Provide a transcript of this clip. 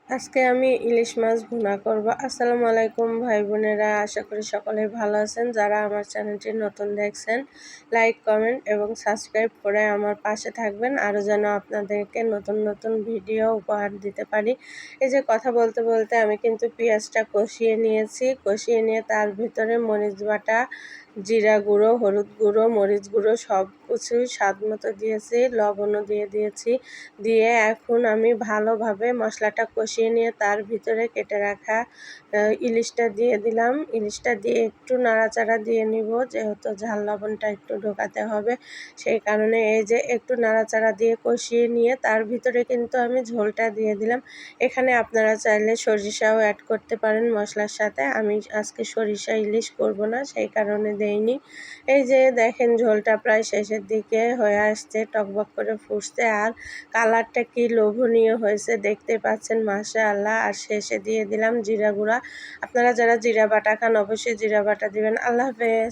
আজকে আমি ইলিশ মাছ ভুনা করব। আসসালামু আলাইকুম ভাই বোনেরা, আশা করি সকলে ভালো আছেন। যারা আমার চ্যানেলটি নতুন দেখছেন, লাইক কমেন্ট এবং সাবস্ক্রাইব করে আমার পাশে থাকবেন, আরও যেন আপনাদেরকে নতুন নতুন ভিডিও উপহার দিতে পারি। এই যে কথা বলতে বলতে আমি কিন্তু পেঁয়াজটা কষিয়ে নিয়েছি। কষিয়ে নিয়ে তার ভিতরে মরিচ বাটা, জিরা গুঁড়ো, হলুদ গুঁড়ো, মরিচ গুঁড়ো সব কিছুই স্বাদ মতো দিয়েছি, লবণও দিয়ে দিয়েছি। দিয়ে এখন আমি ভালোভাবে মশলাটা কষিয়ে নিয়ে তার ভিতরে কেটে রাখা ইলিশটা দিয়ে দিলাম। ইলিশটা দিয়ে একটু নাড়াচাড়া দিয়ে নিব, যেহেতু ঝাল লবণটা একটু ঢোকাতে হবে, সেই কারণে এই যে একটু নাড়াচাড়া দিয়ে কষিয়ে নিয়ে তার ভিতরে কিন্তু আমি ঝোলটা দিয়ে দিলাম। এখানে আপনারা চাইলে সরিষাও অ্যাড করতে পারেন মশলার সাথে। আমি আজকে সরিষা ইলিশ করব না, সেই কারণে দেইনি। এই যে দেখেন ঝোলটা প্রায় শেষের দিকে হয়ে আসছে, টকবক করে ফুটছে, আর কালারটা কি লোভনীয় হয়েছে দেখতে পাচ্ছেন, মাশাআল্লাহ। আর শেষে দিয়ে দিলাম জিরা গুঁড়া। আপনারা যারা জিরা বাটা খান অবশ্যই জিরা বাটা দিবেন। আল্লাহ হাফেজ।